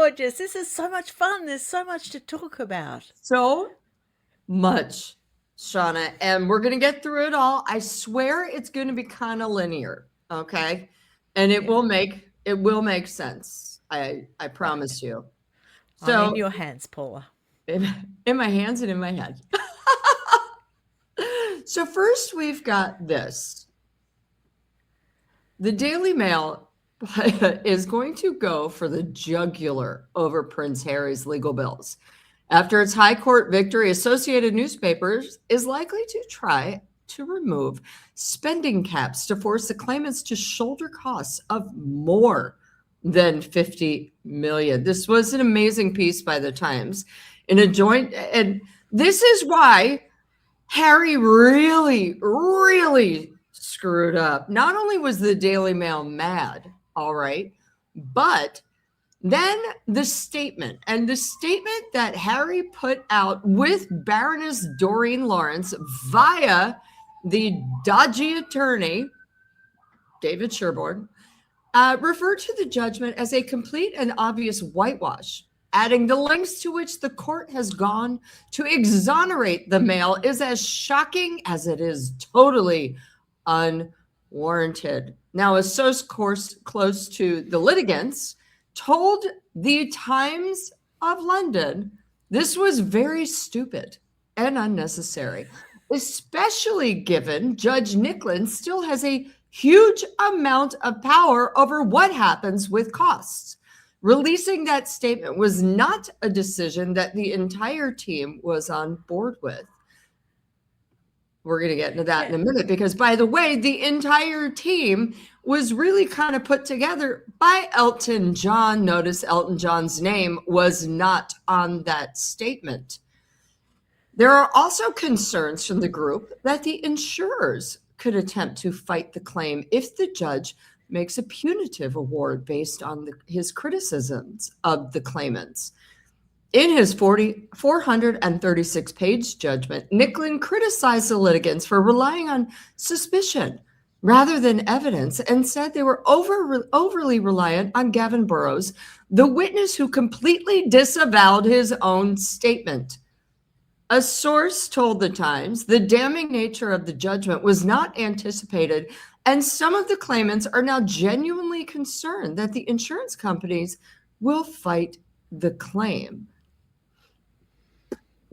gorgeous. This is so much fun. There's so much to talk about. So much, Shauna, and we're going to get through it all. I swear it's going to be kind of linear, okay? And it will make sense. I promise you. I'm in So your hands, Paula. in my hands and in my head. So first we've got this. The Daily Mail is going to go for the jugular over Prince Harry's legal bills. After its high court victory, Associated Newspapers is likely to try to remove spending caps to force the claimants to shoulder costs of more than $50 million. This was an amazing piece by the Times in a joint, and this is why Harry really, really screwed up. Not only was the Daily Mail mad, all right, but then the statement that Harry put out with Baroness Doreen Lawrence via the dodgy attorney, David Sherborne, referred to the judgment as a complete and obvious whitewash, adding the lengths to which the court has gone to exonerate the Mail is as shocking as it is totally unwarranted. Now, a source close to the litigants told the Times of London this was very stupid and unnecessary, especially given Judge Nicklin still has a huge amount of power over what happens with costs. Releasing that statement was not a decision that the entire team was on board with. We're going to get into that in a minute because, by the way, the entire team was really kind of put together by Elton John. Notice Elton John's name was not on that statement. There are also concerns from the group that the insurers could attempt to fight the claim if the judge makes a punitive award based on his criticisms of the claimants. In his 436-page judgment, Nicklin criticized the litigants for relying on suspicion rather than evidence and said they were overly reliant on Gavin Burrows, the witness who completely disavowed his own statement. A source told the Times the damning nature of the judgment was not anticipated, and some of the claimants are now genuinely concerned that the insurance companies will fight the claim.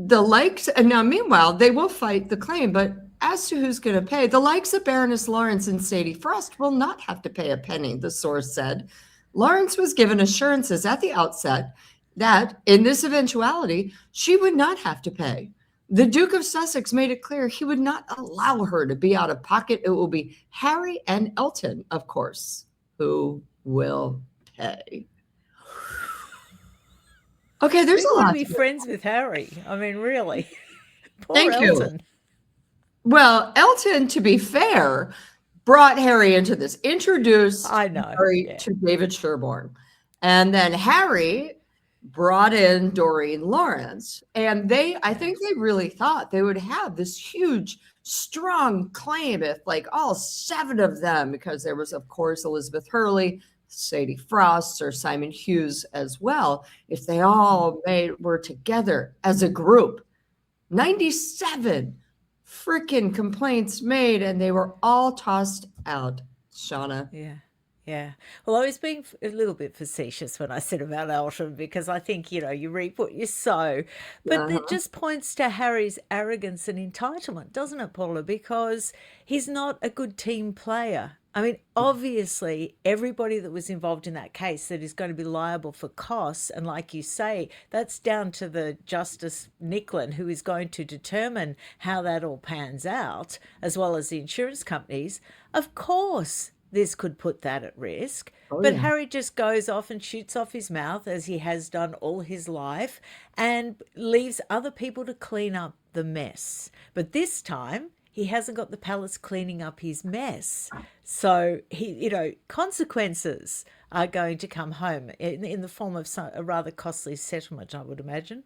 Now, meanwhile, they will fight the claim, but as to who's going to pay, the likes of Baroness Lawrence and Sadie Frost will not have to pay a penny, the source said. Lawrence was given assurances at the outset that, in this eventuality, she would not have to pay. The Duke of Sussex made it clear he would not allow her to be out of pocket. It will be Harry and Elton, of course, who will pay. Okay, there's a lot. To be friends with Harry. I mean, really. Poor Thank Elton. you. Well, Elton, to be fair, brought Harry into this, introduced Harry to David Sherborne. And then Harry brought in Doreen Lawrence. And I think they really thought they would have this huge, strong claim if like all 7 of them, because there was, of course, Elizabeth Hurley, Sadie Frost, or Simon Hughes as well, if they all were together as a group. 97 freaking complaints made, and they were all tossed out, Shauna. Yeah. Well, I was being a little bit facetious when I said about Elton because I think, you reap what you sow. But it just points to Harry's arrogance and entitlement, doesn't it, Paula? Because he's not a good team player. I mean, obviously, everybody that was involved in that case that is going to be liable for costs, and like you say, that's down to the Justice Nicklin, who is going to determine how that all pans out, as well as the insurance companies. Of course, this could put that at risk. But Harry just goes off and shoots off his mouth, as he has done all his life, and leaves other people to clean up the mess. But this time, he hasn't got the palace cleaning up his mess. So, consequences are going to come home in the form of a rather costly settlement, I would imagine.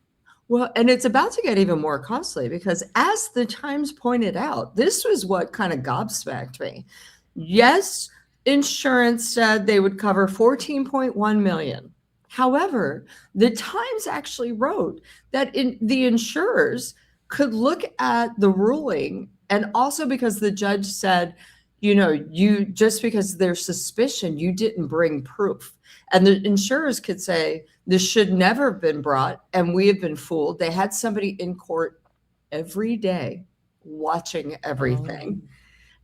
Well, and it's about to get even more costly because, as the Times pointed out, this was what kind of gobsmacked me. Yes, insurance said they would cover $14.1 million. However, the Times actually wrote that the insurers could look at the ruling, and also because the judge said, you just because there's suspicion, you didn't bring proof. And the insurers could say, this should never have been brought, and we have been fooled. They had somebody in court every day watching everything.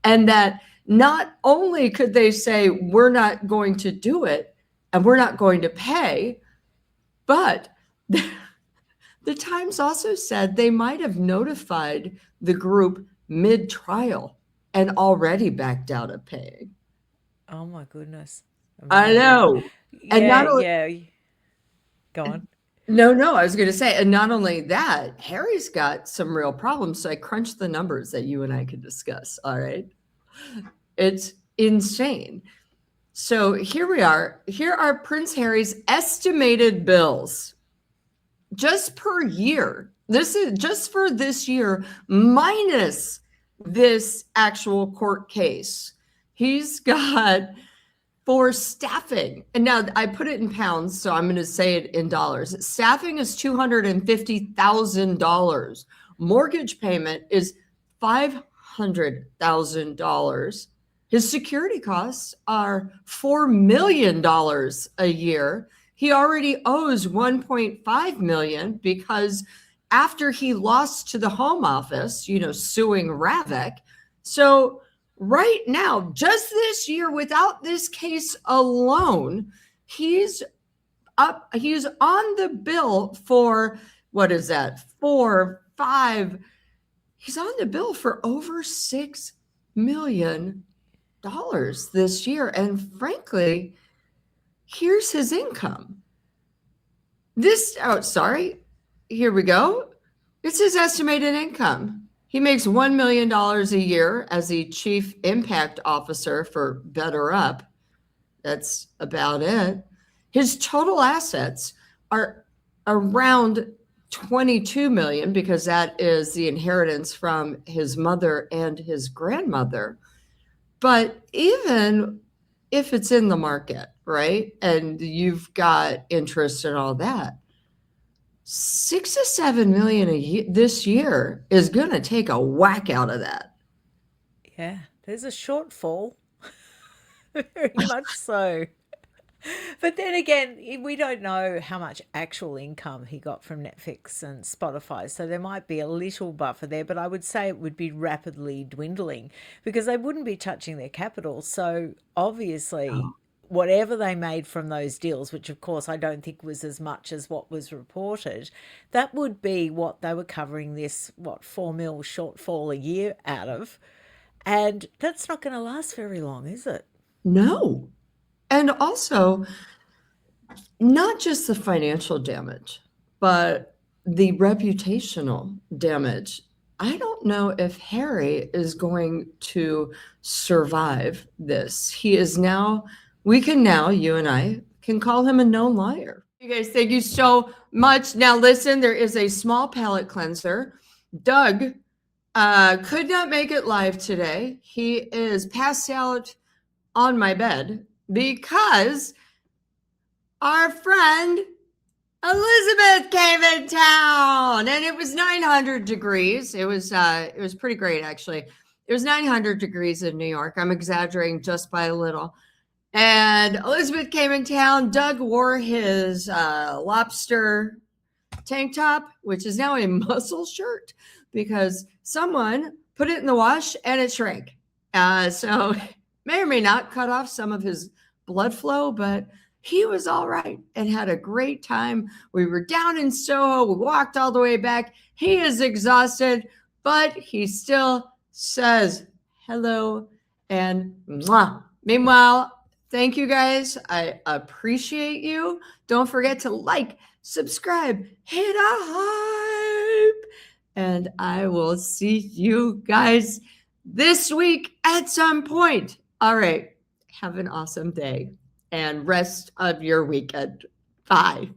And that not only could they say, we're not going to do it and we're not going to pay, but the Times also said they might have notified the group mid-trial and already backed out of paying. Oh my goodness. I know. And not only, yeah. Go on. No, I was going to say, and not only that, Harry's got some real problems. So I crunched the numbers that you and I could discuss. All right. It's insane. So here we are. Here are Prince Harry's estimated bills just per year. This is just for this year, minus this actual court case. He's got, for staffing, and now I put it in pounds, so I'm going to say it in dollars. Staffing is $250,000. Mortgage payment is $500,000. His security costs are $4 million a year. He already owes $1.5 million because after he lost to the Home Office, suing Ravik. So right now, just this year, without this case alone, he's on the bill for, what is that? 4, 5. He's on the bill for over $6 million this year. And frankly, here's his income. Here we go. It's his estimated income. He makes $1 million a year as the chief impact officer for BetterUp. That's about it. His total assets are around $22 million because that is the inheritance from his mother and his grandmother. But even if it's in the market, right, and you've got interest and all that, $6 to $7 million a year this year is going to take a whack out of that. Yeah, there's a shortfall. Very much so. But then again, we don't know how much actual income he got from Netflix and Spotify. So there might be a little buffer there, but I would say it would be rapidly dwindling because they wouldn't be touching their capital. So obviously, whatever they made from those deals, which of course I don't think was as much as what was reported, that would be what they were covering this, $4 million shortfall a year out of. And that's not going to last very long, is it? No. And also, not just the financial damage, but the reputational damage. I don't know if Harry is going to survive this. He is now, you and I can call him a known liar. You guys, thank you so much. Now listen, there is a small palate cleanser. Doug could not make it live today. He is passed out on my bed because our friend Elizabeth came in town and it was 900 degrees. It was pretty great, actually. It was 900 degrees in New York. I'm exaggerating just by a little. And Elizabeth came in town. Doug wore his Lobster tank top, which is now a muscle shirt because someone put it in the wash and it shrank. So may or may not cut off some of his blood flow, but he was all right and had a great time. We were down in Soho. We walked all the way back. He is exhausted, but he still says hello and mwah. Meanwhile, thank you guys. I appreciate you. Don't forget to like, subscribe, hit a hype, and I will see you guys this week at some point. All right. Have an awesome day and rest of your weekend. Bye.